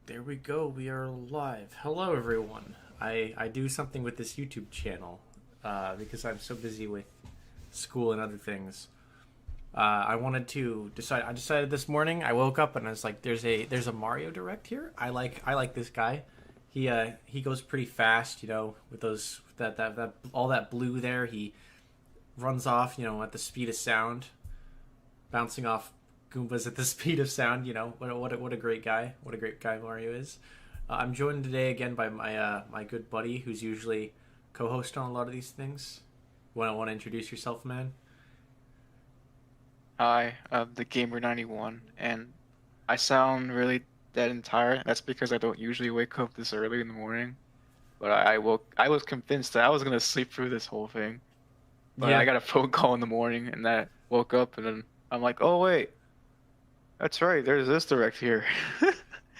There we go. We are live. Hello, everyone. I do something with this YouTube channel because I'm so busy with school and other things. I wanted to decide. I decided this morning. I woke up and I was like, "There's a Mario Direct here. I like this guy. He goes pretty fast. With those that all that blue there. He runs off. At the speed of sound, bouncing off Goombas at the speed of sound. What a great guy. What a great guy Mario is. I'm joined today again by my good buddy, who's usually co-host on a lot of these things. Want to introduce yourself, man? Hi, the Gamer 91, and I sound really dead and tired. That's because I don't usually wake up this early in the morning. But I woke. I was convinced that I was gonna sleep through this whole thing. But I Yeah, got a phone call in the morning, and that woke up, and then I'm like, oh wait, that's right. There's this direct here.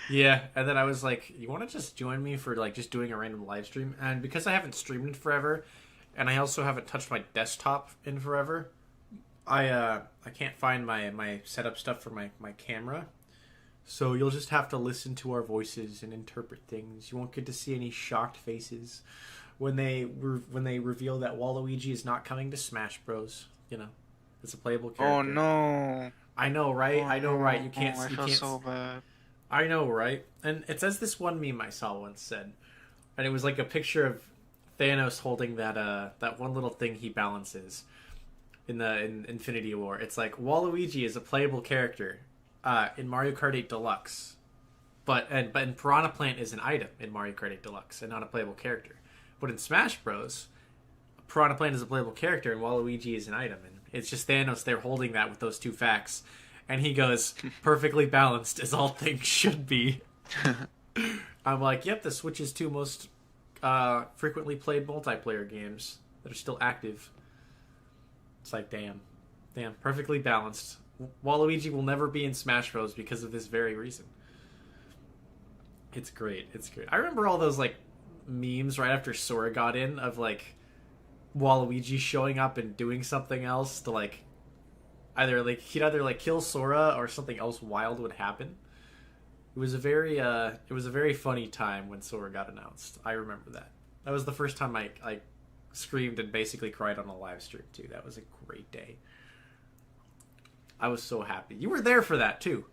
yeah. And then I was like, "You want to just join me for like just doing a random live stream?" And because I haven't streamed in forever, and I also haven't touched my desktop in forever, I can't find my setup stuff for my camera. So you'll just have to listen to our voices and interpret things. You won't get to see any shocked faces when they reveal that Waluigi is not coming to Smash Bros. It's a playable Oh character. no. I know, right? Oh I know, right? no. You can't. I You feel can't. so bad. I know, right? And it's as this one meme I saw once said, and it was like a picture of Thanos holding that one little thing he balances in Infinity War. It's like Waluigi is a playable character in Mario Kart 8 Deluxe, but Piranha Plant is an item in Mario Kart 8 Deluxe and not a playable character. But in Smash Bros, Piranha Plant is a playable character and Waluigi is an item, and it's just Thanos there holding that with those two facts, and he goes perfectly balanced as all things should be. I'm like, yep, the Switch's two most frequently played multiplayer games that are still active. It's like, damn, perfectly balanced. Waluigi will never be in Smash Bros. Because of this very reason. It's great. It's great. I remember all those like memes right after Sora got in of like Waluigi showing up and doing something else to like he'd either kill Sora or something else wild would happen. It was a very funny time when Sora got announced. I remember that. That was the first time I screamed and basically cried on a live stream too. That was a great day. I was so happy. You were there for that too.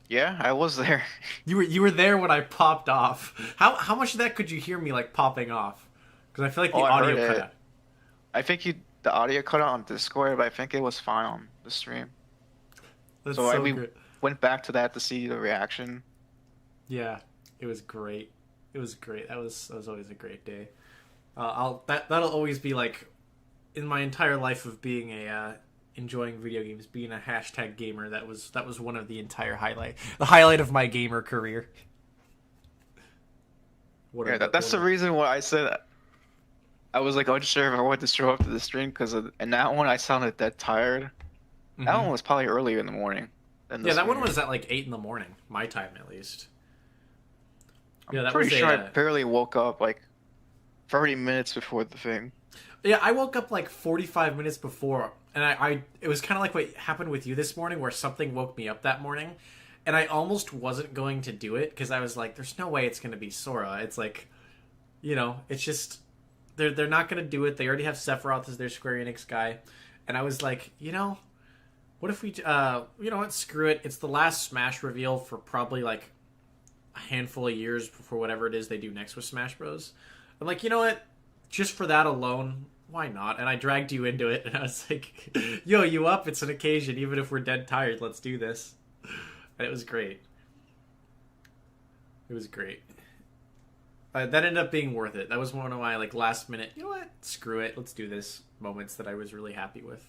Yeah, I was there. You were there when I popped off. How much of that could you hear me like popping off? Because I feel like Oh, the I heard audio cut it. out. I think the audio cut out on Discord, but I think it was fine on the stream. That's So so we good. went back to that to see the reaction. Yeah, it was great. It was great. That was always a great day. That'll always be like in my entire life of being a enjoying video games, being a hashtag gamer. That was one of the highlight of my gamer career. What a Yeah, that's what the a reason why I said I was like unsure if I wanted to show up to the stream because in that one I sounded dead tired. That hmm one was probably earlier in the morning than Yeah, this that one one here. was at like 8 in the morning, my time at least. I'm Yeah, that pretty was sure I a barely woke up like 30 minutes before the thing. yeah. I woke up like 45 minutes before, and I it was kind of like what happened with you this morning, where something woke me up that morning, and I almost wasn't going to do it because I was like, "There's no way it's going to be Sora." It's like, it's just they're not going to do it. They already have Sephiroth as their Square Enix guy, and I was like, what if we what? Screw it. It's the last Smash reveal for probably like a handful of years before whatever it is they do next with Smash Bros. I'm like, you know what? Just for that alone, why not? And I dragged you into it, and I was like, "Yo, you up? It's an occasion. Even if we're dead tired, let's do this." And it was great. It was great. That ended up being worth it. That was one of my like last minute. You know what? Screw it. Let's do this. Moments that I was really happy with.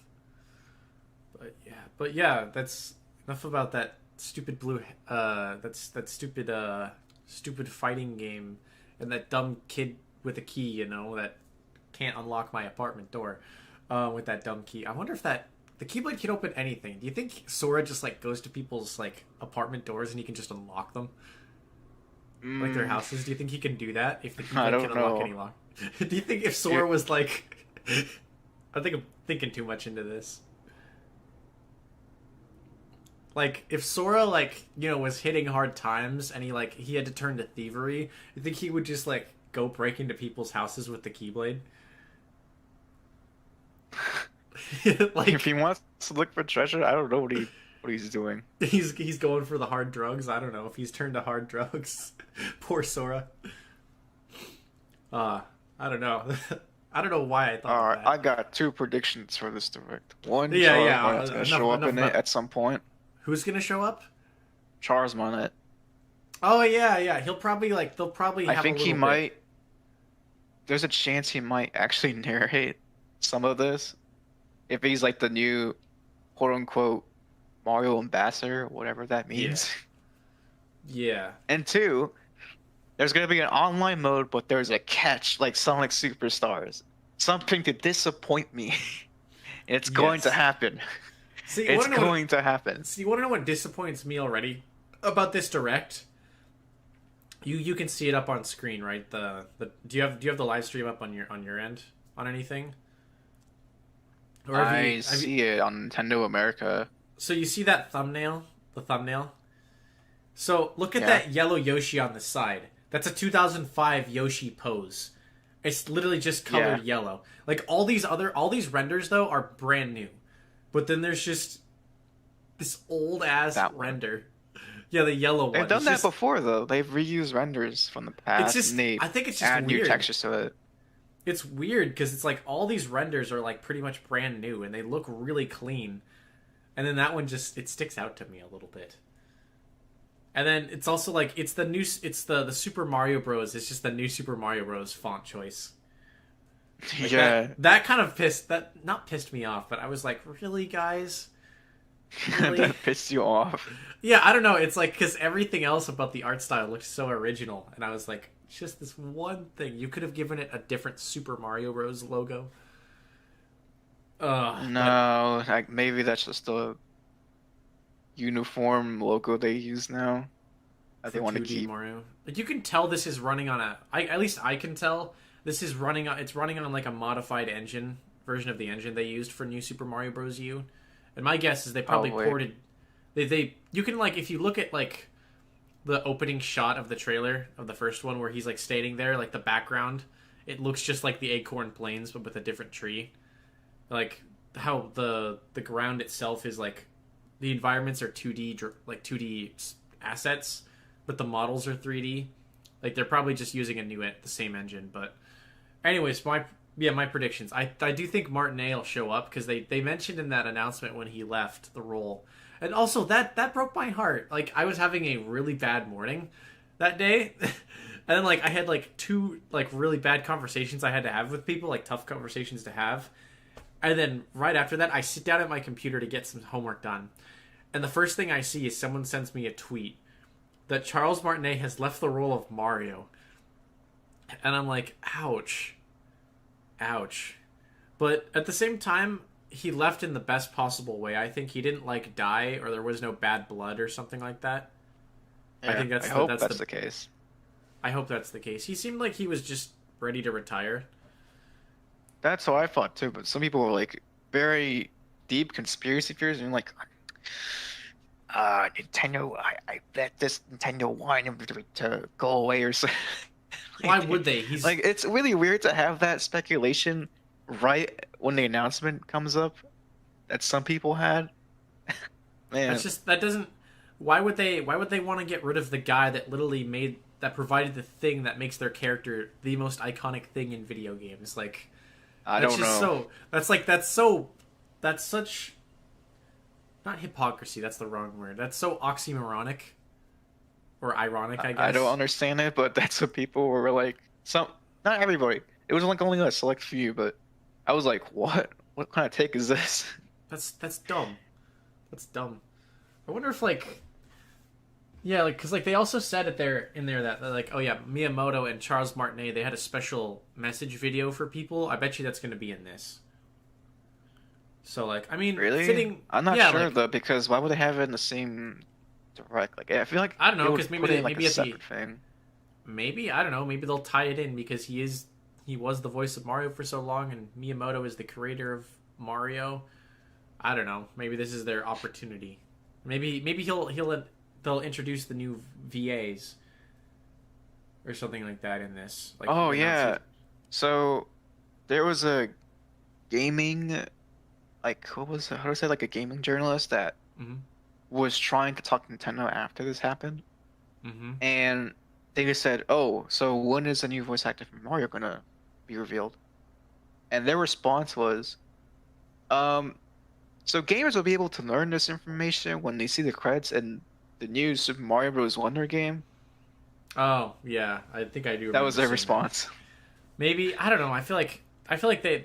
But yeah, that's enough about that stupid blue. That's that stupid fighting game, and that dumb kid with a key. That can't unlock my apartment door with that dumb key. I wonder if the Keyblade can open anything. Do you think Sora just like goes to people's like apartment doors and he can just unlock them, like their Mm, houses? Do you think he can do that if the I Keyblade can don't unlock know. any lock? Do you think if Sora was like, I think I'm thinking too much into this. Like if Sora like was hitting hard times and he had to turn to thievery, you think he would just like go break into people's houses with the Keyblade? Like If he wants to look for treasure, I don't know what he's doing. he's going for the hard drugs. I don't know if he's turned to hard drugs. Poor Sora. I don't know. I don't know why I thought All of right, that. I got two predictions for this direct. One, Yeah, Charles yeah. Marnet's gonna show up in it at some point. Who's gonna show up? Charles Marnet. Oh yeah, yeah. He'll probably they'll probably. I Have think a he little might. bit. There's a chance he might actually narrate some of this if he's like the new quote unquote Mario ambassador, whatever that means. Yeah. And two, there's gonna be an online mode, but there's a catch like Sonic Superstars. Something to disappoint me. And it's going to Yes. happen. See, It's going to happen. So you want to know what disappoints me already about this direct? You can see it up on screen, right? The do you have the live stream up on your end on anything? Or I see it on Nintendo America. so you see that thumbnail, the thumbnail? So look at Yeah. that yellow Yoshi on the side. That's a 2005 Yoshi pose. It's literally just colored yellow. Like all these renders though are brand new. But then there's just this old ass That one. render. Yeah, the yellow one. They've done It's that just- before though. They've reused renders from the past. It's just and they I think it's just add new weird. textures to it. It's weird because it's like all these renders are like pretty much brand new and they look really clean. And then that one just it sticks out to me a little bit. And then it's also like it's the Super Mario Bros. It's just the new Super Mario Bros. Font choice. Like Yeah. that kind of not pissed me off, but I was like, really, guys? Really? That pissed you off. Yeah, I don't know. It's like because everything else about the art style looks so original, and I was like, it's just this one thing. You could have given it a different Super Mario Bros. Logo. No, like maybe that's just the uniform logo they use now. That they want to 2D keep. Mario. Like you can tell this is running on at least I can tell this is running on. It's running on like a modified engine version of the engine they used for New Super Mario Bros. U. And my guess is they probably ported. They you can like if you look at like the opening shot of the trailer of the first one where he's like standing there, like the background, it looks just like the Acorn Plains but with a different tree. Like how the ground itself is like the environments are 2D assets, but the models are 3D. Like they're probably just using the same engine. But anyways, my predictions. I do think Martinet will show up because they mentioned in that announcement when he left the role. And also that broke my heart. Like I was having a really bad morning that day. And then like I had like two like really bad conversations I had to have with people, like tough conversations to have. And then right after that I sit down at my computer to get some homework done. And the first thing I see is someone sends me a tweet that Charles Martinet has left the role of Mario. And I'm like, ouch. Ouch. But at the same time, he left in the best possible way. I think he didn't like die or there was no bad blood or something like that. Yeah, I think I hope that's the case. I hope that's the case. He seemed like he was just ready to retire. That's how I thought too. But some people were like very deep conspiracy theories, and like, Nintendo. I bet this Nintendo wanted him to go away or something. Why would they? He's Like, it's really weird to have that speculation right when the announcement comes up that some people had. Man, that's just that doesn't. Why would they want to get rid of the guy that literally provided the thing that makes their character the most iconic thing in video games? Like, I that's don't just know. that's such not hypocrisy. That's the wrong word. That's so oxymoronic or ironic. I guess I don't understand it, but that's what people were like. Not everybody. It was like only a select few, but I was like, what? What kind of take is this? That's dumb. That's dumb. I wonder if like. Yeah, like because like they also said it there that like oh yeah Miyamoto and Charles Martinet they had a special message video for people. I bet you that's going to be in this. So like I mean Really? fitting. I'm not yeah, sure like, though, because why would they have it in the same direct? Like, I feel like I don't know, they would 'cause maybe put it they- in, like, maybe a at the- separate thing. Maybe I don't know. Maybe they'll tie it in because he was the voice of Mario for so long, and Miyamoto is the creator of Mario. I don't know. Maybe this is their opportunity. Maybe they'll introduce the new VAs or something like that in this. Like Oh announce yeah. it. So there was a gaming, like, what was it? How do I say, like a gaming journalist that Mm-hmm. was trying to talk Nintendo after this happened, Mm-hmm. and they just said, "Oh, so when is the new voice actor for Mario gonna be revealed?" And their response was, um, "So gamers will be able to learn this information when they see the credits in the new Super Mario Bros. Wonder game." Oh yeah, I think I do That was remember their seeing that. response. Maybe I don't know. I feel like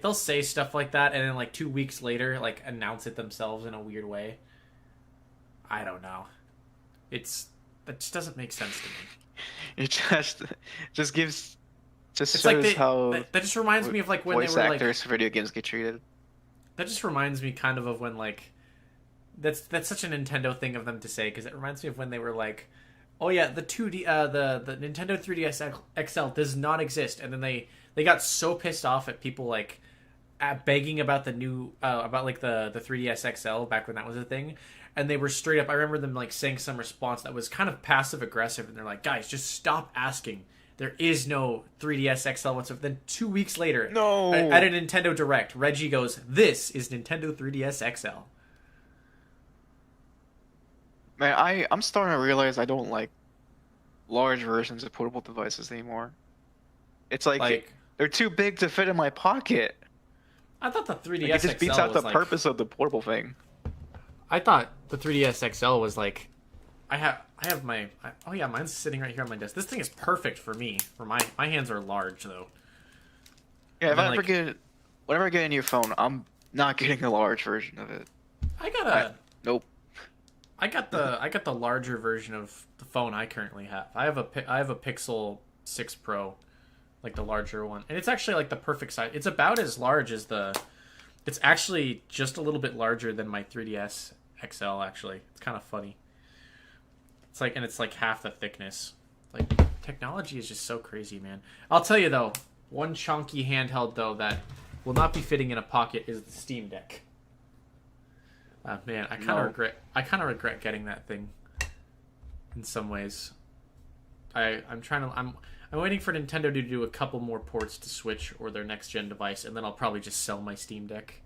they'll say stuff like that and then like 2 weeks later like announce it themselves in a weird way. I don't know. It's that just doesn't make sense to me. It just gives just It's like shows how that just reminds me of like when they voice were like actors for video games get treated. that just reminds me kind of when like that's such a Nintendo thing of them to say because it reminds me of when they were like, oh yeah, the 2D the Nintendo 3DS XL does not exist, and then they got so pissed off at people like at begging about the new about like the 3DS XL back when that was a thing, and they were straight up. I remember them like saying some response that was kind of passive aggressive, and they're like, guys, just stop asking. There is no 3DS XL whatsoever. Then 2 weeks later, No. at a Nintendo Direct, Reggie goes, "This is Nintendo 3DS XL." Man, I'm starting to realize I don't like large versions of portable devices anymore. It's like Like they're too big to fit in my pocket. I thought the Like 3DS it just beats XL out the was like purpose of the portable thing. I thought the 3DS XL was like I have my oh yeah, mine's sitting right here on my desk. This thing is perfect for me. For my hands are large though. Yeah, And if then, I ever like, get whenever I get a new phone, I'm not getting a large version of it. I got I, a nope. I got the larger version of the phone I currently have. I have a Pixel 6 Pro, like the larger one. And it's actually like the perfect size. It's about as large as the it's actually just a little bit larger than my 3DS XL actually. It's kind of funny. It's like and it's like half the thickness. Like technology is just so crazy, man. I'll tell you though, one chunky handheld though that will not be fitting in a pocket is the Steam Deck. Man, No. I kind of regret getting that thing in some ways. I'm waiting for Nintendo to do a couple more ports to Switch or their next gen device, and then I'll probably just sell my Steam Deck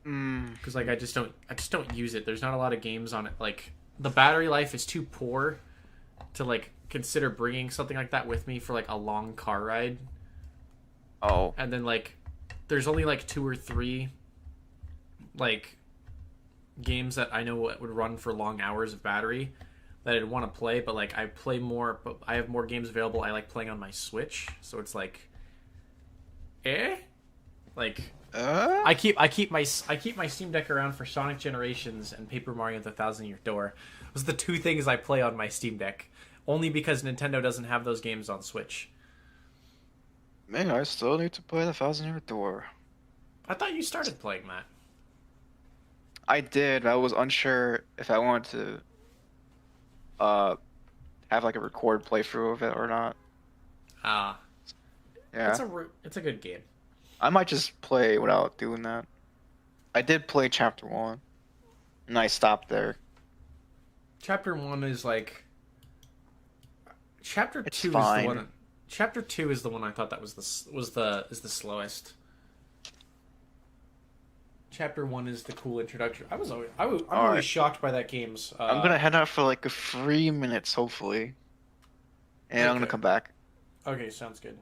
because like I just don't use it. There's not a lot of games on it. Like the battery life is too poor to like consider bringing something like that with me for like a long car ride. Oh. And then like there's only like two or three like games that I know would run for long hours of battery that I'd want to play, but like I play more, but I have more games available. I like playing on my Switch, so it's like, like I keep my Steam Deck around for Sonic Generations and Paper Mario: The Thousand Year Door. Those are the two things I play on my Steam Deck, only because Nintendo doesn't have those games on Switch. Man, I still need to play the Thousand Year Door. I thought you started playing that. I did. I was unsure if I wanted to have like a record playthrough of it or not. Ah, Yeah. it's a good game. I might just play without doing that. I did play chapter 1 and I stopped there. Chapter 1 is like Chapter It's 2 fine. is the one. Chapter 2 is the one I thought that was the slowest. Chapter 1 is the cool introduction. I'm All really right. shocked by that game's. I'm gonna head out for like 3 minutes, hopefully, and I'm gonna Okay. come back. Okay, sounds good.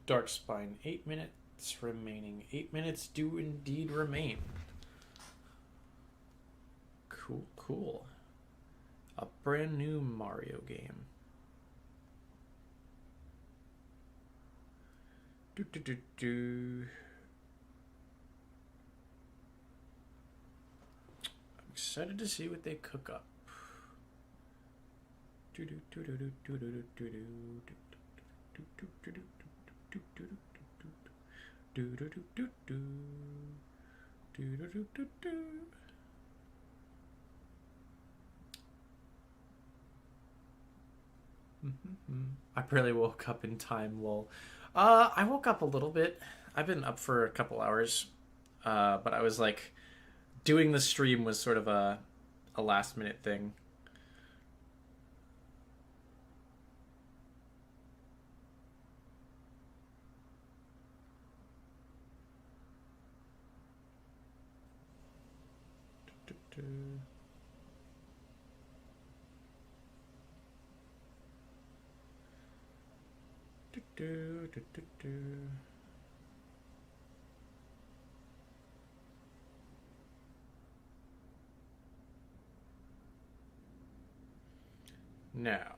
Dark Spine, 8 minutes remaining. 8 minutes do indeed remain. Cool. A brand new Mario game. Do. I'm excited to see what they cook up. I barely woke up in time, lol. I woke up a little bit. I've been up for a couple hours. but I was like, doing the stream was sort of a last minute thing. Now,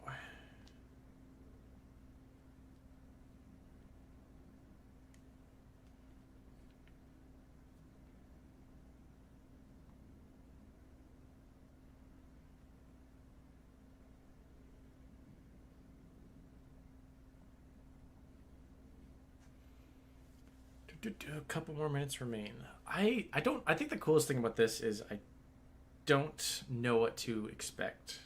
a couple more minutes remain. I think the coolest thing about this is I don't know what to expect.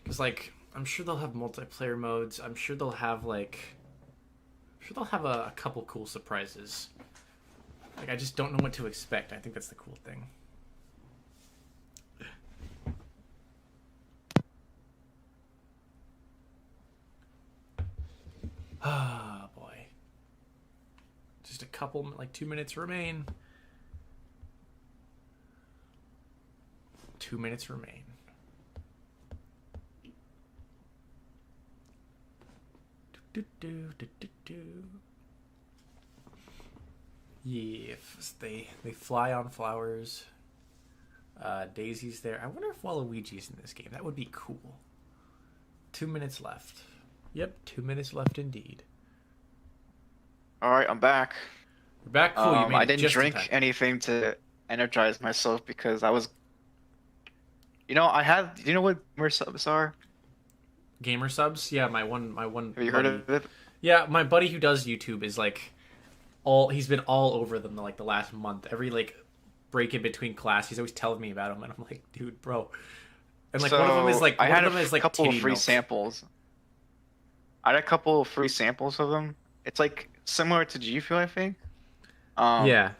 Because, like, I'm sure they'll have multiplayer modes. I'm sure they'll have, a couple cool surprises. Like, I just don't know what to expect. I think that's the cool thing. Ah, boy. Just a couple, 2 minutes remain. 2 minutes remain. Yes, they fly on flowers. Daisy's there. I wonder if Waluigi's in this game. That would be cool. 2 minutes left. Yep, 2 minutes left indeed. All right, I'm back. You're back. Cool. You made I it didn't just in drink time. anything to energize myself because I was. I had. You know what subs are? Gamer subs. Yeah, my one. Have you heard buddy- of it? Yeah, my buddy who does YouTube is he's been all over them the last month. Every break in between class, he's always telling me about them, and I'm like, dude, bro. And one of them is I had a couple of titty free milk. samples. I had a couple of free samples of them. It's similar to G Fuel, I think. Yeah.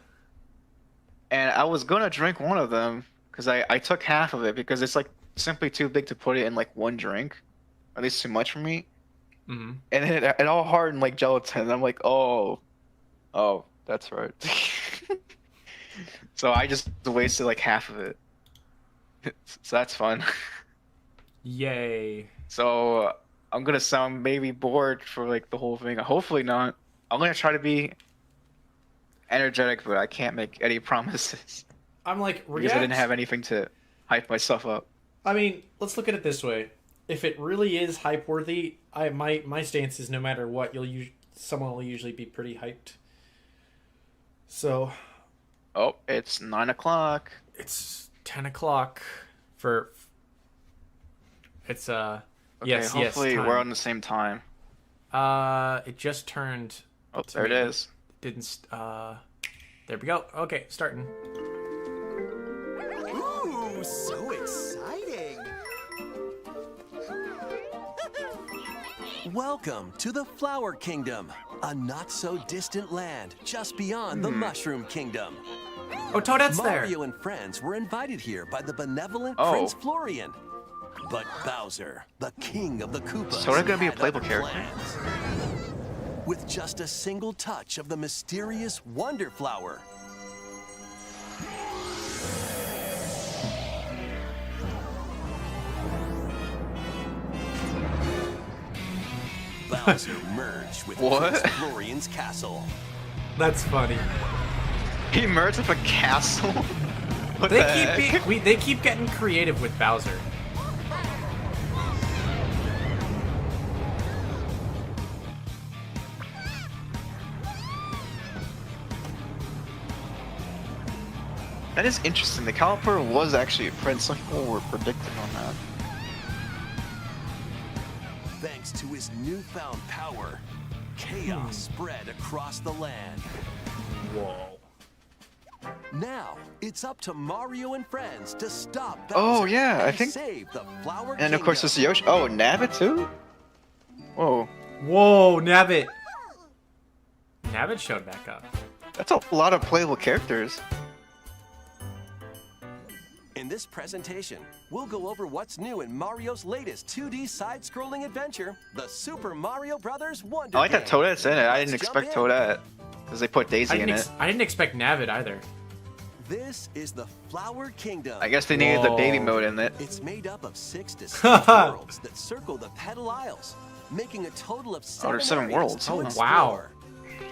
And I was gonna drink one of them because I took half of it because it's simply too big to put it in one drink, at least too much for me. Mm-hmm. And then it all hardened like gelatin. I'm like, oh, that's right. So I just wasted half of it. So that's fun. Yay. So I'm gonna sound maybe bored for the whole thing. Hopefully not. I'm gonna try to be energetic, but I can't make any promises I'm because I didn't have anything to hype myself up. I mean, let's look at it this way. If it really is hype worthy, my stance is no matter what, someone will usually be pretty hyped. So, Oh, it's 9 o'clock. it's 10 o'clock for it's Okay, yes, hopefully time. we're on the same time. It just turned. Oh, to there it me. is. There we go. Okay, starting. Ooh, so exciting! Welcome to the Flower Kingdom, a not-so-distant land just beyond the Mushroom Kingdom. Oh, Toadette's there. Mario and friends were invited here by the benevolent Oh. Prince Florian. But Bowser, the king of the Koopas, So they're gonna be a had playable other character. plans. With just a single touch of the mysterious Wonder Flower, Bowser merged with What? Prince Florian's castle. That's funny. He merged with a castle. What the heck? They keep getting creative with Bowser. That is interesting. The Caliper was actually a prince. Some people were predicting on that. Thanks to his newfound power, chaos spread across the land. Whoa. Now, it's up to Mario and friends to stop Bowser Oh, yeah, I and think- save the Flower And of course, Kingdom. there's Yoshi. Oh, Nabbit too? Whoa. Whoa, Nabbit. Nabbit showed back up. That's a lot of playable characters. In this presentation, we'll go over what's new in Mario's latest 2D side-scrolling adventure, the Super Mario Bros. Wonder I like that Game. Toadette's in it. I didn't Let's expect jump in. Toadette. Because they put Daisy in it. I didn't expect Nabbit either. This is the Flower Kingdom. I guess they needed the baby mode in it. It's made up of 6 distinct worlds that circle the Petal Isles, making a total of 7 there's 7 areas worlds. to Oh, wow. explore.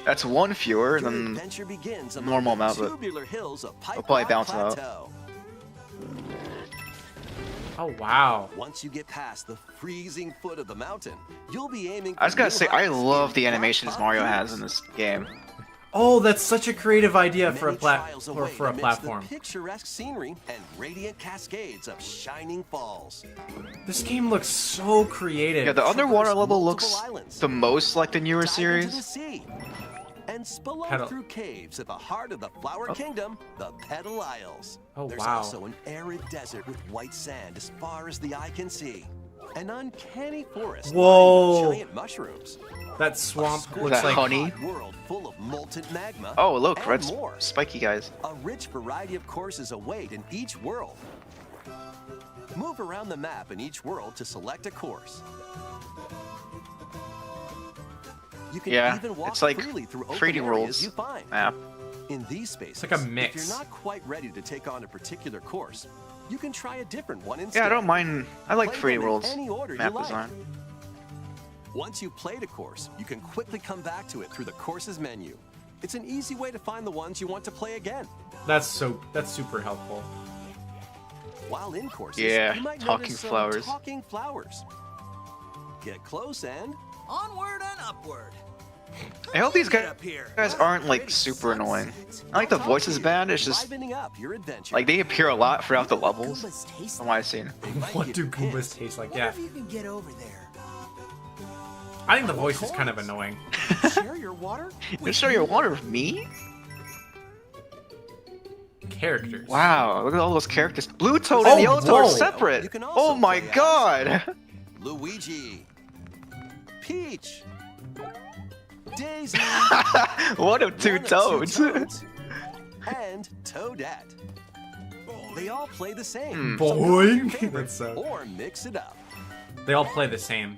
That's one fewer Your than adventure begins among normal the amount, but tubular hills of Pipe I'll probably Rock balance it out. Plateau. Oh, wow. Once you get past the freezing foot of the mountain, you'll be aiming. I just gotta for say, new I heights love in the Black animations Pop Mario Cubes. has in this game. Oh, that's such a creative idea for a Many trials await for a amidst platform. The picturesque scenery and radiant cascades of shining falls. This game looks so creative. Yeah, the underwater Traverse level multiple looks islands. the most like the newer Dive into the series. sea and spelunk Petal- through caves at the heart of the Flower Kingdom, the Petal Isles. Oh, There's wow. also an arid desert with white sand as far as the eye can see. An uncanny forest Whoa. lined with giant mushrooms. That swamp A looks that like honey? hot world full of molten magma. Oh, look, and red more. spiky guys. A rich variety of courses await in each world. Move around the map in each world to select a course. You can Yeah, even walk it's like freely through 3D open areas worlds you find. map. In these spaces, like a mix. if you're not quite ready to take on a particular course, you can try a different one instead. Yeah, I don't mind. I like Play 3D them in worlds any order map you like. design. Once you've played a course, you can quickly come back to it through the courses menu. It's an easy way to find the ones you want to play again. that's super helpful. While in courses, Yeah, you might talking notice some flowers. talking flowers. Get close and Onward and upward. I hope these Get up here. guys aren't like super annoying. I like the I'll voices talk to band. you, It's just livening up your adventure. like they appear a lot throughout the levels. Goombas taste From what I've seen. They might What give do you Goombas hints. taste like? Wonder Yeah, if you can get over there. I think the voice is kind of annoying. Share your water? You show your water with me? Characters. Wow, look at all those characters. Blue Toad Oh, and Yellow Toad are whoa. separate. You can also Oh my play as- god! Luigi. Peach. Daisy. One of two one of toads. Toads, and Toadette. They all play the same. Hmm. so pick your Boing. favorite That's so- or mix it up. They all play the same.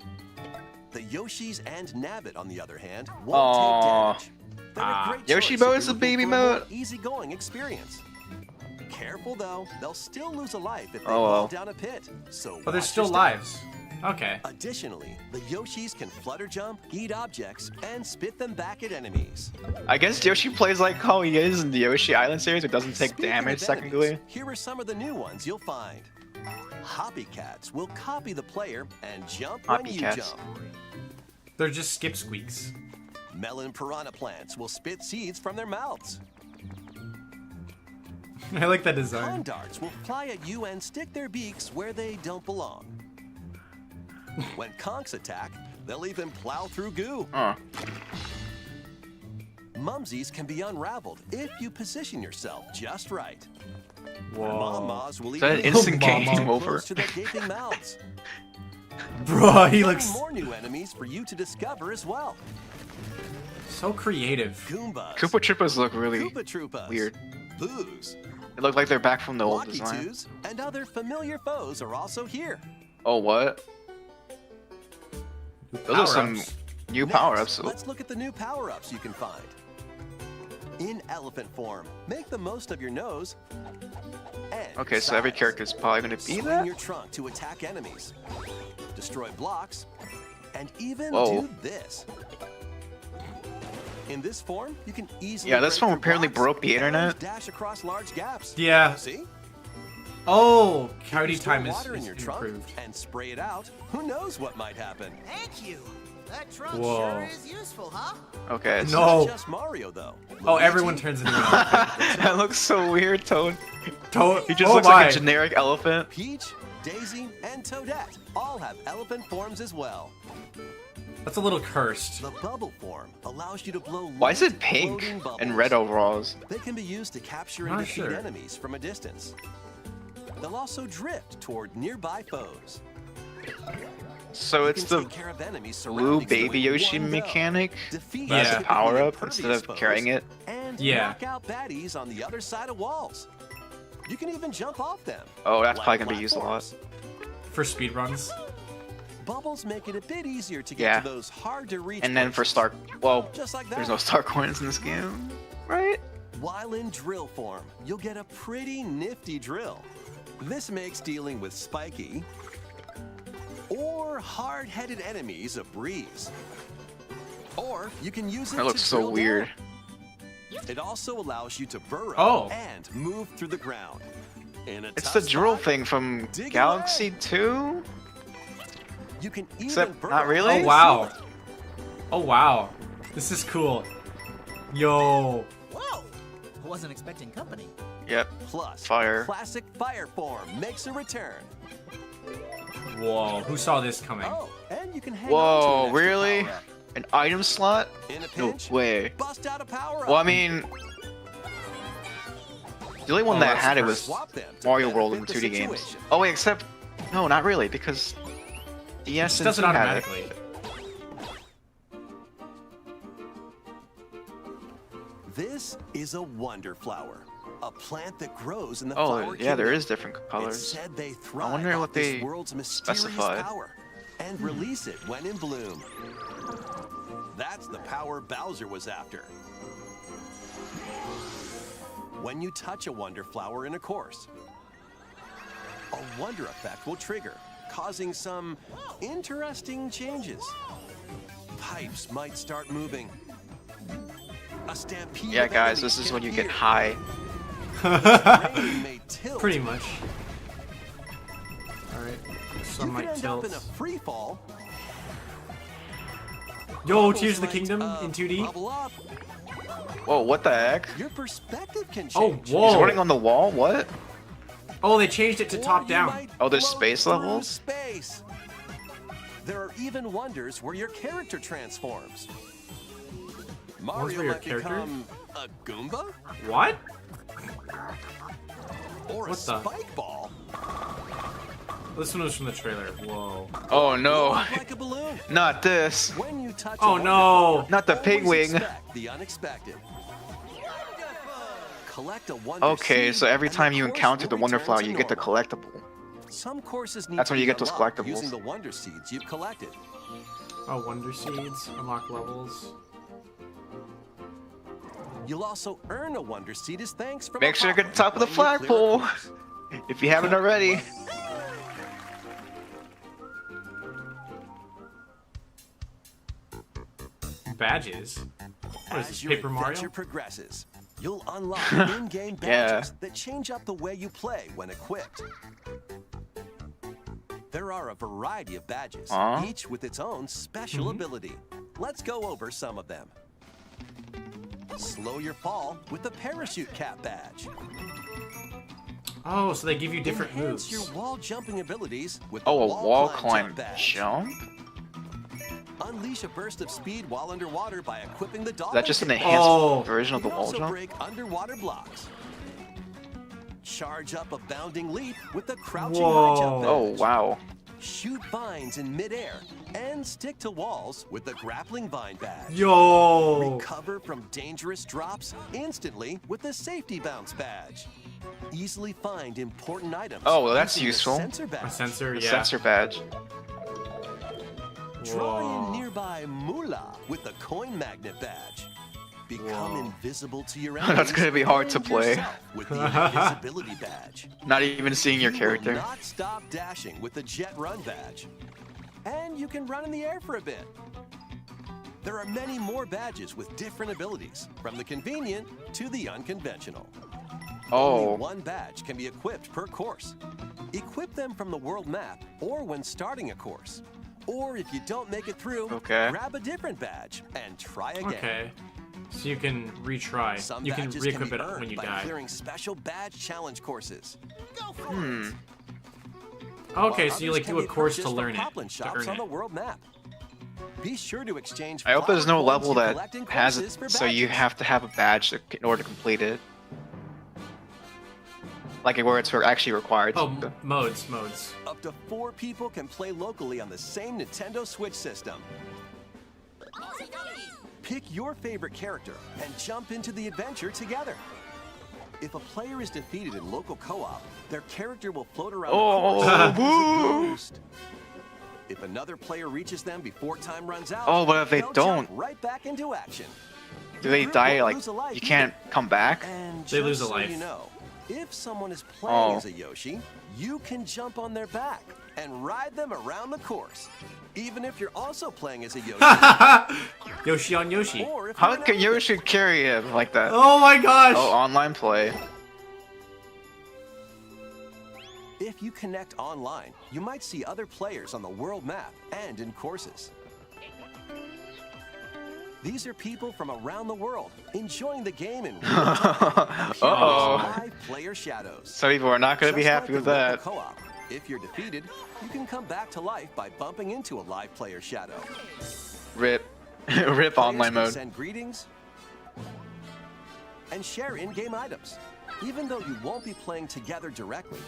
The Yoshis and Nabbit, on the other hand, Aw. won't take damage. They're a Ah. great Yoshi choice mode if is you're the baby looking for a more mode. easygoing experience. Careful though, they'll still lose a life if they Oh, well. fall down a pit. So But there's watch still your step. lives. Okay. Additionally, the Yoshis can flutter jump, eat objects, and spit them back at enemies. I guess Yoshi plays like how he is in the Yoshi Island series. It doesn't take Speaking damage of technically. enemies, here are some of the new ones you'll find. Hoppycats will copy the player and jump when you Hoppycats. jump. They're just skip squeaks. Melon piranha plants will spit seeds from their mouths. I like that design. Pond darts will fly at you and stick their beaks where they don't belong. When conchs attack, they'll even plow through goo. Huh. Mumsies can be unraveled if you position yourself just right. Whoa. Mom-Mas will Is that an even instant Mama. game over? close to their gaping mouths. Bro, he Many looks more new enemies for you to discover as well. so creative. Goombas, Koopa Troopas look really Koopa Troopas, weird. Boos, They look like they're back from the old Blocky design. Twos, and other familiar foes are also here. Oh, what? Those are some Power-ups. new Next, power-ups. Let's look at the new power-ups you can find. In elephant form, make the most of your nose. And Okay, so every size. character is probably going to be Swing that? your trunk to attack enemies, destroy blocks, and even Whoa. do this. In this form, you can easily Yeah, this break one through apparently blocks broke the and internet. dash across large gaps. Yeah. See? Oh, coyote You store time is water in your trunk improved. and spray it out. Who knows what might happen? Thank you. That trunk Whoa. sure is useful, huh? Okay. It's So No. not just Mario though. Oh, Luigi, everyone turns into an elephant. that looks so weird, Toad. He just oh looks my. like a generic elephant. Peach, Daisy, and Toadette all have elephant forms as well. That's a little cursed. The bubble form allows you to blow. Why is light, it pink floating bubbles. and red overalls? They can be used to capture Not and defeat sure. enemies from a distance. They'll also drift toward nearby foes. So You it's can the take care of enemies blue surroundings baby doing Yoshi one go. mechanic Defeat Yeah. as a enemies power up impervious instead of foes, carrying it. And Yeah. knock out baddies on the other side of walls. You can even jump off them. Oh, that's like probably gonna be used a lot. platforms. For speedruns. Bubbles make it a bit easier to get Yeah. to those hard to reach. And then for places. star, well, Just like that. there's no star coins in this game, right? While in drill form, you'll get a pretty nifty drill. This makes dealing with spiky or hard-headed enemies a breeze. Or you can use it That looks to so drill weird. down. It also allows you to burrow Oh. and move through the ground. In a It's tough the drill spot, thing from dig Galaxy away. 2? You can even Except burrow not really? Oh through wow. it. Oh wow. This is cool. Yo. Whoa! I wasn't expecting company. Yep. Plus, Fire. classic fire form makes a return. Whoa. Who saw this coming? Oh, and you can hang Whoa, on to an extra really? power-up. An item slot? In a No pinch, way. bust out a power-up. Well, I mean, the only one Oh, that that's had it first. was Swap them to Mario World in benefit 2D the games. situation. Oh wait, except no, not really, because DS It and does it 2 had it. automatically. This is a wonder flower, a plant that grows in the Oh flower yeah, there kingdom. is different It's colors. said they thrive wonder off what this they world's mysterious specified. power and release it when in bloom. That's the power Bowser was after. When you touch a wonder flower in a course, a wonder effect will trigger, causing some interesting changes. Pipes might start moving. A stampede Yeah, of guys, enemies this is can when you get appear. high. Terrain may tilt. Pretty much. Alright. Some You might could end tilt. up in a free fall. Yo, Bubbles Tears of the might, Kingdom in 2D? bubble up. Whoa, what the heck? Your perspective can Oh, change. whoa. He's running on the wall? What? Oh, they changed it to Or top you down. might Oh, there's float space through levels? Space. There are even wonders where your character transforms. Mario where your might character- become a Goomba What? or a What the- spike ball. This one was from the trailer. Whoa. Oh no, Like a balloon. not this. When you touch Oh, a no. Not the always pig wing. expect the unexpected. Collect a wonder Okay, seed, so every and the time you course encounter will the Wonder return Flower, to you get the normal. collectible. Some courses need That's to when you be get those unlocked collectibles. using the wonder seeds you've collected. Oh, Wonder Seeds. Unlock levels. You'll also earn a wonder seed as thanks from Make a sure you get the top of the when you clear a flagpole course. if you haven't already. Badges. What is As this, your Paper adventure Mario? progresses, you'll unlock in-game Yeah. badges that change up the way you play when equipped. There are a variety of badges, Aw. each with its own special ability. Let's go over some of them. Slow your fall with the parachute cap badge. Oh, so they give you different Enhance moves. your wall jumping abilities with the Oh, a wall climb climb badge. jump? Unleash a burst of speed while underwater by equipping the Is dolphin. that just an kick. enhanced Oh. version of You the can wall also jump? break underwater blocks. Charge up a bounding leap with the crouching high jump badge. Oh, wow. Shoot vines in midair and stick to walls with the grappling vine badge. Yo! Recover from dangerous drops instantly with the safety bounce badge. Easily find important items. Oh, well, that's using the useful. Sensor A badge. sensor, The yeah. sensor badge. Draw Whoa. in nearby moolah with the coin magnet badge. Become Whoa. invisible to your That's enemies. gonna be hard to and play. yourself with the invisibility badge. Not even seeing your You character. will not stop dashing with the jet run badge. And you can run in the air for a bit. There are many more badges with different abilities, from the convenient to the unconventional. Only Oh, one badge can be equipped per course. Equip them from the world map or when starting a course. Or if you don't make it through, Okay. grab a different badge and try again. Okay. So you can retry. Some You can badges re-equip be it earned when you by die. clearing special badge challenge courses. Go for hmm. it. Okay, While so you others like can do a be course to purchased learn from it, Poplin to shops earn on the it. world map. Be sure to exchange. I hope there's no flower level coins you that collect in has courses it, for so you badges. have to have a badge in order to complete it. like where it's actually required. Oh, to... modes. Up to 4 people can play locally on the same Nintendo Switch system. Pick your favorite character and jump into the adventure together. If a player is defeated in local co-op, their character will float around the course as a ghost. If another player reaches them before time runs out, Oh, but if they they'll don't, jump right back into action. do they Your group die? will Like lose a life you can't come back? And They lose just a so life. you know, if someone is playing Oh. as a Yoshi, you can jump on their back and ride them around the course. Even if you're also playing as a Yoshi. Yoshi on Yoshi. Or if How you're an can elephant. Yoshi carry him like that? Oh my gosh! Oh, online play. If you connect online, you might see other players on the world map and in courses. These are people from around the world enjoying the game in real time. Uh-oh. Live player shadows. Some people are not going to be Just happy like with in local that. Co-op, if you're defeated, you can come back to life by bumping into a live player shadow. Rip. Rip online Players can mode. send greetings and share in-game items. Even though you won't be playing together directly,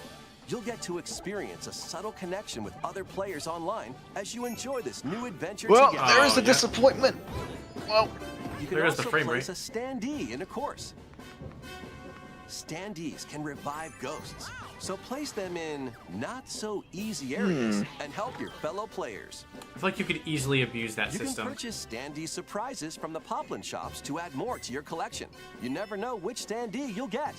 you'll get to experience a subtle connection with other players online as you enjoy this new adventure Well, together. there's the yeah. disappointment. Well, You can There is the also frame place rate. a standee in a course. Standees can revive ghosts, so place them in not-so-easy areas and help your fellow players. I feel like you could easily abuse that You system. can purchase standee surprises from the Poplin shops to add more to your collection. You never know which standee you'll get.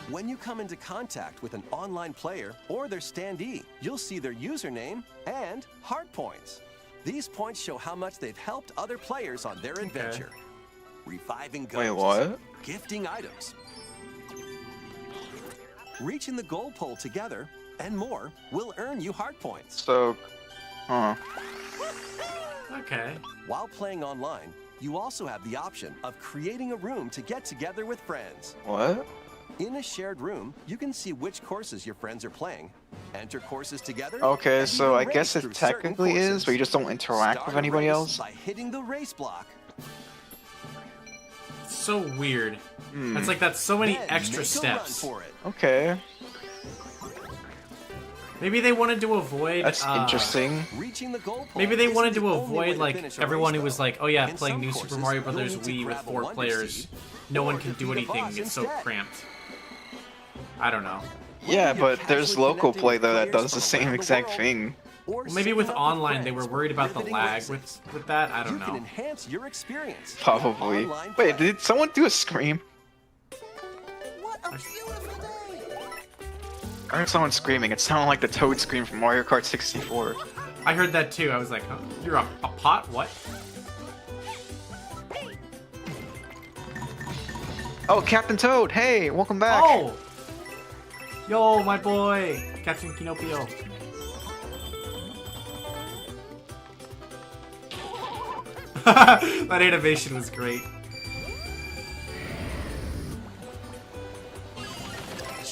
When you come into contact with an online player or their standee, you'll see their username and heart points. These points show how much they've helped other players on their adventure. Reviving ghosts. Wait, what? Gifting items. Reaching the goal pole together and more will earn you heart points. so, huh? Okay. While playing online, you also have the option of creating a room to get together with friends. What? In a shared room, you can see which courses your friends are playing, enter courses together. Okay, and so even I guess race it through certain technically is, courses. but you just don't interact Start with a anybody race else. by hitting the race block. It's so weird. Hmm. It's like that's so many Then extra make steps. A run for it. Okay, Maybe they wanted to avoid. that's interesting. Reaching the goal pole Maybe they isn't wanted the to only way avoid to like finish a everyone race, who was though. like, oh yeah, In playing some New courses, Super Mario you'll Brothers need to Wii with grab a 4 Wonder players. Seed No or one can do defeat a anything. boss It's so instead. cramped. I don't know. Yeah, Whether you're but there's casually local connecting play with though that players does the from same around the exact world, thing. or Well, maybe with syncing up online they friends were worried about the riveting lag races. with that. I don't You can know. enhance your experience. Probably. Online Wait, play. did someone do a scream? What a beautiful day! I heard someone screaming. It sounded like the Toad scream from Mario Kart 64. I heard that too. I was like, huh? You're a pot? What? Oh, Captain Toad! Hey, welcome back. Oh! Yo, my boy! Captain Kinopio. That animation was great.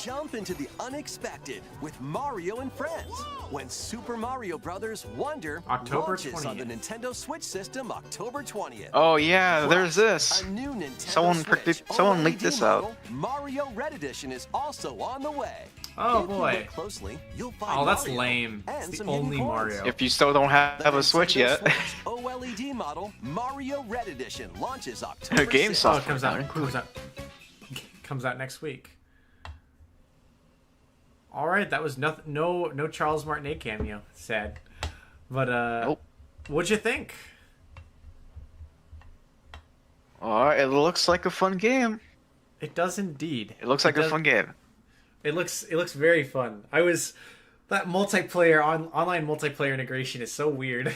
Jump into the unexpected with Mario and Friends when Super Mario Bros. Wonder October launches on the 20th. Nintendo Switch system October 20th. Oh yeah, there's Plus, this. A new Nintendo Someone Switch someone leaked OLED this out. model, Mario Red Edition is also on the way. Oh If you boy. look closely, you'll find Oh, that's Mario lame. and It's the some hidden only coins. Mario. If you still don't have The a Switch Nintendo yet. Switch OLED model Mario Red Edition launches October Game 6th. Oh, software. it comes out next week. All right, that was no Charles Martinet cameo. Sad, but Nope. what'd you think? Alright, it looks like a fun game. It does indeed. It looks like a fun game. It looks very fun. That multiplayer online multiplayer integration is so weird.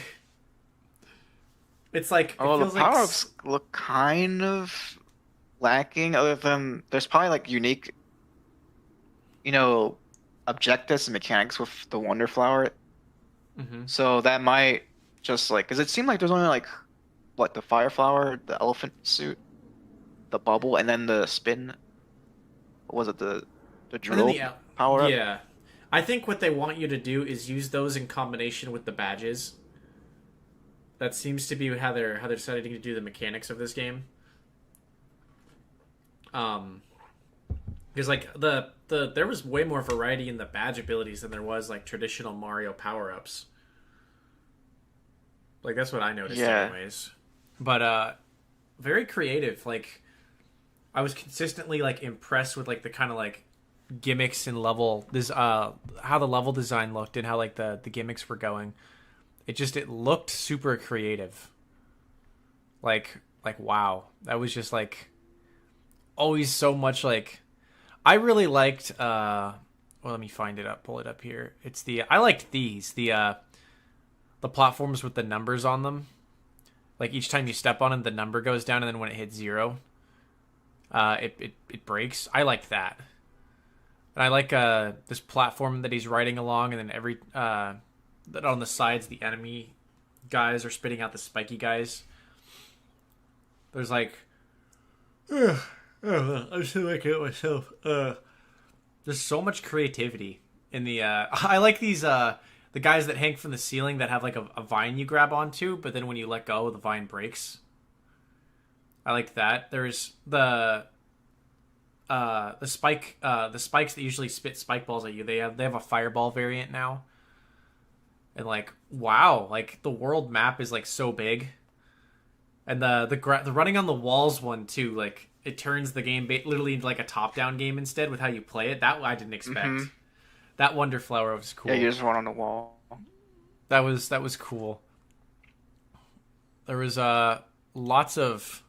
It's like Oh, it the feels like power-ups look kind of lacking, other than there's probably like unique, objectives and mechanics with the Wonder Flower. Mhm. So that might just like, because it seemed like there's only like, what, the Fire Flower, the elephant suit, the bubble, and then the spin. What was it, the And then drill power up? Yeah, I think what they want you to do is use those in combination with the badges. That seems to be how they're deciding to do the mechanics of this game. Because like there was way more variety in the badge abilities than there was like traditional Mario power-ups. Like that's what I noticed anyways. But very creative. Like I was consistently like impressed with like the kind of like gimmicks and level this how the level design looked and how like the gimmicks were going. It looked super creative. Like wow. That was just like always so much like I really liked well, let me find it up, pull it up here. It's I liked these, the platforms with the numbers on them. Like each time you step on it, the number goes down, and then when it hits 0, it breaks. I liked that. And I like this platform that he's riding along, and then every that on the sides, the enemy guys are spitting out the spiky guys. There's like, I'm still making it myself. There's so much creativity in the. I like these the guys that hang from the ceiling that have like a vine you grab onto, but then when you let go, the vine breaks. I liked that. There's the spikes that usually spit spike balls at you. They have a fireball variant now. And like wow, like the world map is like so big. And the running on the walls one too, like it turns the game literally into like a top-down game instead with how you play it. That I didn't expect. Mm-hmm. That Wonder Flower was cool. Yeah, you just run on the wall. That was cool. There was lots of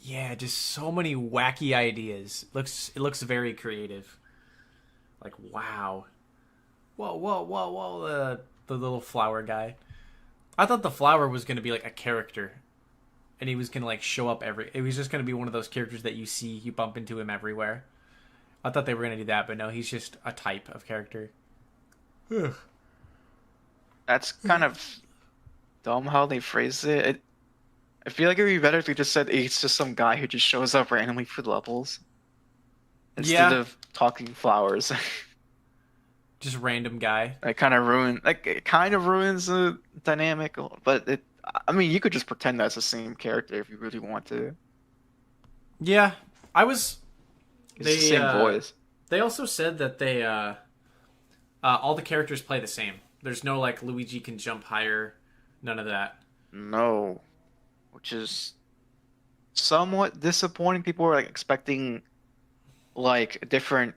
just so many wacky ideas. It looks very creative. Like wow. Whoa, the little flower guy. I thought the flower was going to be like a character. And he was going to like show up it was just going to be one of those characters that you bump into him everywhere. I thought they were going to do that, but no, he's just a type of character. That's kind of dumb how they phrased it. I feel like it would be better if they just said it's just some guy who just shows up randomly for levels. Instead of talking flowers. Just random guy. It kind of ruins the dynamic, but I mean, you could just pretend that's the same character if you really want to. Yeah, It's the same voice. They also said that they all the characters play the same. There's no like Luigi can jump higher, none of that. No, which is somewhat disappointing. People were like expecting like different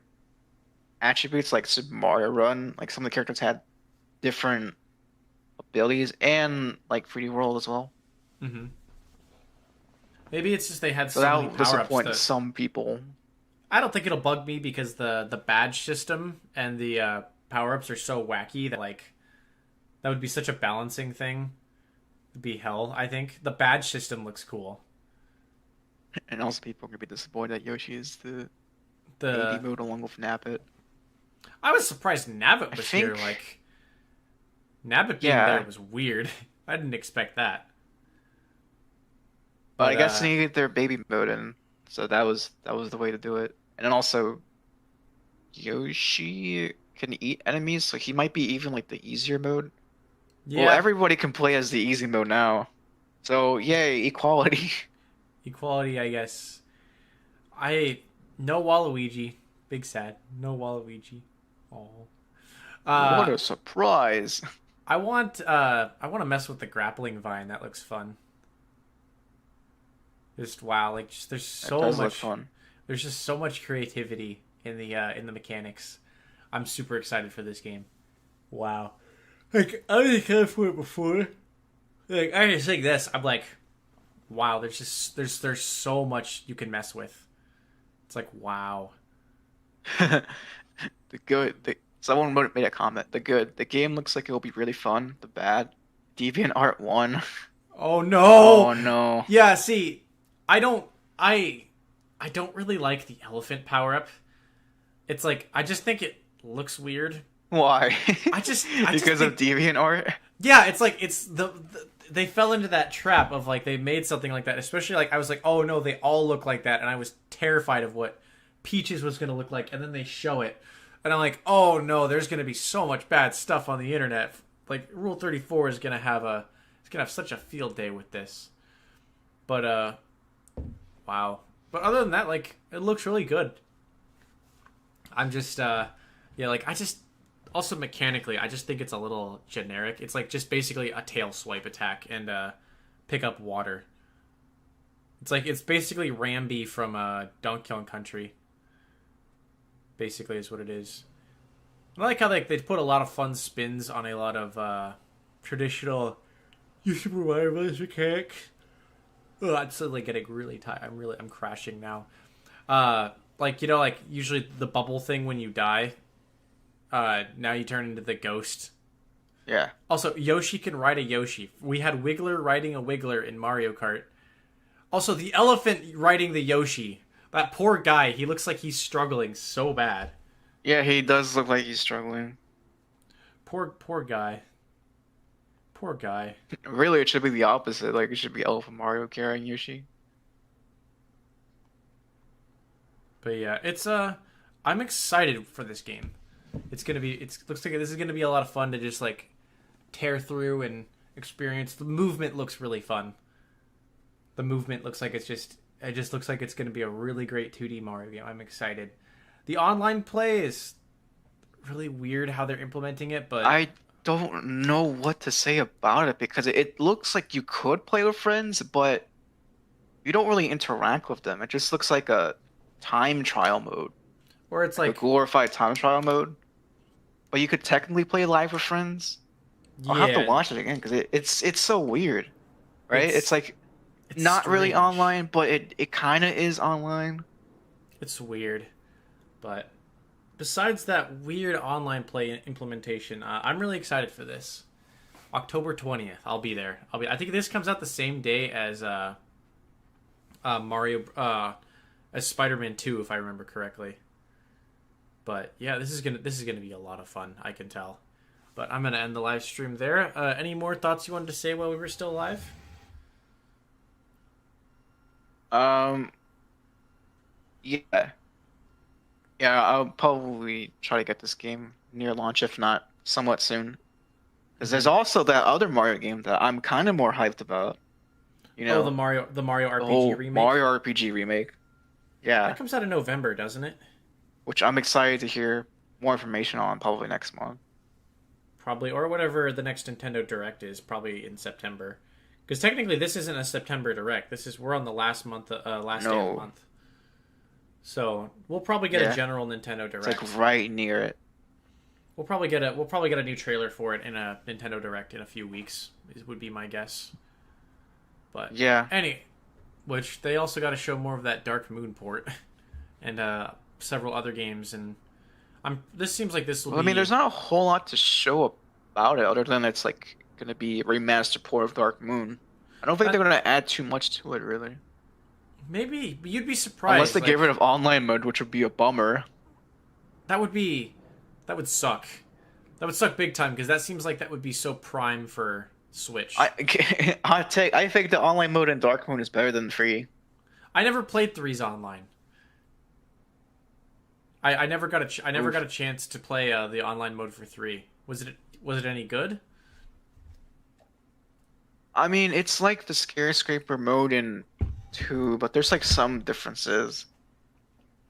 attributes, like Super Mario Run. Like some of the characters had different abilities, and like 3D World as well. Mm-hmm. Maybe it's just they had so many power-ups. Disappoint some people. I don't think it'll bug me because the badge system and the power-ups are so wacky that like that would be such a balancing thing. It'd be hell, I think. The badge system looks cool. And also people are going to be disappointed that Yoshi is the baby mode along with Nabbit. I was surprised Nabbit was here. Like Nabbit being there was weird. I didn't expect that. But I guess they needed their baby mode in, so that was the way to do it. And then also, Yoshi can eat enemies, so he might be even like the easier mode. Yeah. Well, everybody can play as the easy mode now. So yay, equality. Equality, I guess. No Waluigi. Big sad. No Waluigi. Oh. What a surprise. I want to mess with the grappling vine. That looks fun. Just wow, like just there's so much fun. There's just so much creativity in the mechanics. I'm super excited for this game. Wow. Like I was excited for it before. Like I just think this, I'm like, wow, there's so much you can mess with. It's like wow. Someone made a comment. The game looks like it will be really fun. The bad, DeviantArt 1. Oh no! Oh no! Yeah, see, I don't really like the elephant power up. It's like I just think it looks weird. Why? I just because of DeviantArt. Yeah, it's like they fell into that trap of like they made something like that. Especially like I was like, oh no, they all look like that, and I was terrified of what Peaches was going to look like, and then they show it, and I'm like, oh no, there's going to be so much bad stuff on the internet. Like Rule 34 is going to have such a field day with this. But wow. But other than that, like it looks really good. I'm just yeah, like I just also mechanically I just think it's a little generic. It's like just basically a tail swipe attack and pick up water. It's basically Rambi from Donkey Kong Country. Basically is what it is. I like how they put a lot of fun spins on a lot of traditional Super Mario Bros. Mechanics. Oh, I'm suddenly getting really tired. I'm crashing now. Like, you know, like usually the bubble thing when you die. Now you turn into the ghost. Yeah. Also, Yoshi can ride a Yoshi. We had Wiggler riding a Wiggler in Mario Kart. Also, the elephant riding the Yoshi. That poor guy. He looks like he's struggling so bad. Yeah, he does look like he's struggling. Poor guy. Poor guy. Really, it should be the opposite. Like, it should be Elephant Mario carrying Yoshi. But yeah, it's I'm excited for this game. Looks like this is gonna be a lot of fun to just like tear through and experience. The movement looks really fun. The movement looks like it just looks like it's gonna be a really great 2D Mario game. I'm excited. The online play is really weird how they're implementing it, but I don't know what to say about it because it looks like you could play with friends, but you don't really interact with them. It just looks like a time trial mode. or it's A like glorified time trial mode. But you could technically play live with friends. I'll have to watch it again because it's so weird, right? It's like it's not really strange. online, but it kind of is online. It's weird, but besides that weird online play implementation, I'm really excited for this. October 20th, I'll be there. I think this comes out the same day as Mario, as Spider-Man 2, if I remember correctly. But yeah, this is gonna be a lot of fun. I can tell. But I'm gonna end the live stream there. Any more thoughts you wanted to say while we were still live? Yeah. Yeah, I'll probably try to get this game near launch, if not somewhat soon. Because there's also that other Mario game that I'm kind of more hyped about. You know, The Mario the RPG whole remake. Mario RPG remake. Yeah, That comes out in November, doesn't it? which I'm excited to hear more information on probably next month. Probably, or whatever the next Nintendo Direct is, probably in September. Because technically, this isn't a September Direct. We're on the last day of the month. So we'll probably get a general Nintendo It's Direct. like right near it. We'll probably get a new trailer for it in a Nintendo Direct in a few weeks. Would be my guess. But Yeah. which they also got to show more of that Dark Moon port, and several other games. And this seems like this will. Well, I mean, there's not a whole lot to show about it other than it's like going to be a remastered port of Dark Moon. I don't think they're going to add too much to it, really. Maybe, but you'd be surprised. Unless they get rid of online mode, which would be a bummer. That would suck. That would suck big time because that seems like that would be so prime for Switch. I think the online mode in Dark Moon is better than free. I never played 3's online. I never got a chance to play the online mode for 3. Was it any good? I mean, it's like the Scare mode in 2, but there's like some differences.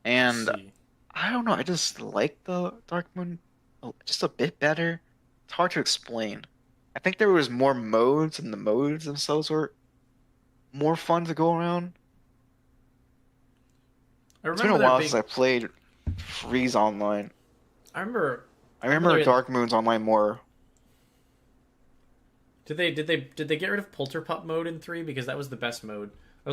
And Let's see. I don't know, I just like the Dark Moon just a bit better. It's hard to explain. I think there was more modes, and the modes themselves were more fun to go around. It's been a while since I played Freeze Online. I remember Dark Moon's online more. Did they get rid of Polterpup mode in 3 because that was the best mode? That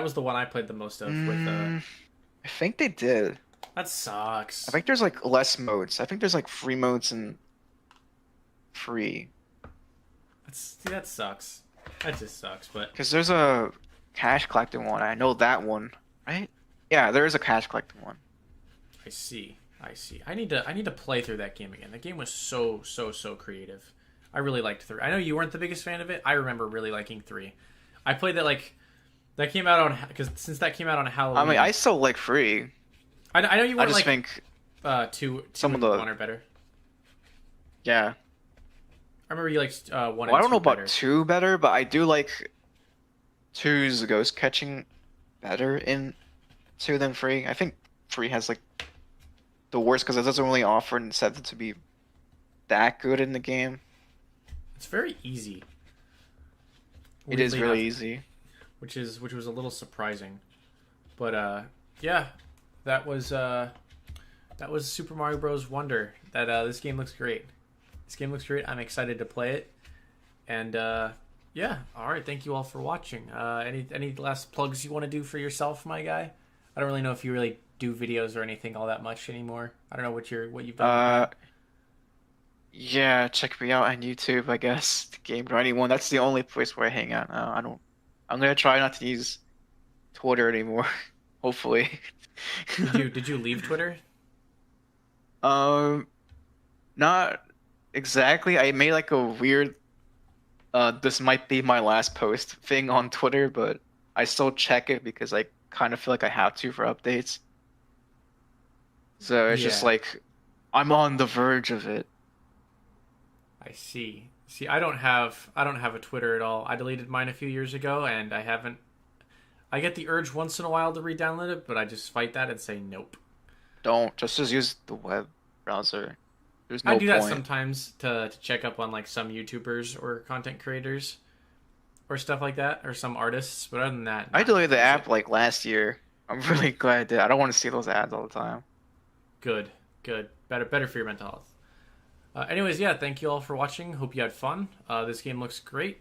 was the one I played the most of with I think they did. That sucks. I think there's like less modes. I think there's like free modes and free. That sucks. That just sucks, but Because there's a cash collecting one. I know that one, right? Yeah, there is a cash collecting one. I see. I need to play through that game again. That game was so creative. I really liked 3. I know you weren't the biggest fan of it. I remember really liking 3. I played that came out on since that came out on Halloween. I mean, I still like free. I know you I weren't just think two some and of the- 1 are better. yeah. I remember you liked 1 Well, and 2 I don't know about better. 2 better, but I do like 2's ghost catching better in 2 than free. I think free has like the worst because it doesn't really offer an incentive to be that good in the game. It's very easy. It is Weirdly really enough, easy. which was a little surprising. But yeah, that was Super Mario Bros. Wonder. That this game looks great. This game looks great. I'm excited to play it. And yeah, all right. Thank you all for watching. Any last plugs you want to do for yourself, my guy? I don't really know if you really do videos or anything all that much anymore. I don't know what you've done with that. Yeah, check me out on YouTube, I guess. Gamer91. That's the only place where I hang out now. I'm gonna try not to use Twitter anymore. Hopefully. Did you leave Twitter? Um, Not exactly. I made like a weird this might be my last post thing on Twitter, but I still check it because I kind of feel like I have to for updates. So it's just Yeah. like I'm on the verge of it. I see. See, I don't have a Twitter at all. I deleted mine a few years ago, and I haven't. I get the urge once in a while to re-download it, but I just fight that and say nope. Don't just use the web browser. There's I no do that point. sometimes to check up on like some YouTubers or content creators or stuff like that, or some artists. But other than that, I nah, deleted the that's app it. like last year. I'm really glad I did. I don't want to see those ads all the time. Good, good, better for your mental health. Anyways, yeah, thank you all for watching. Hope you had fun. This game looks great.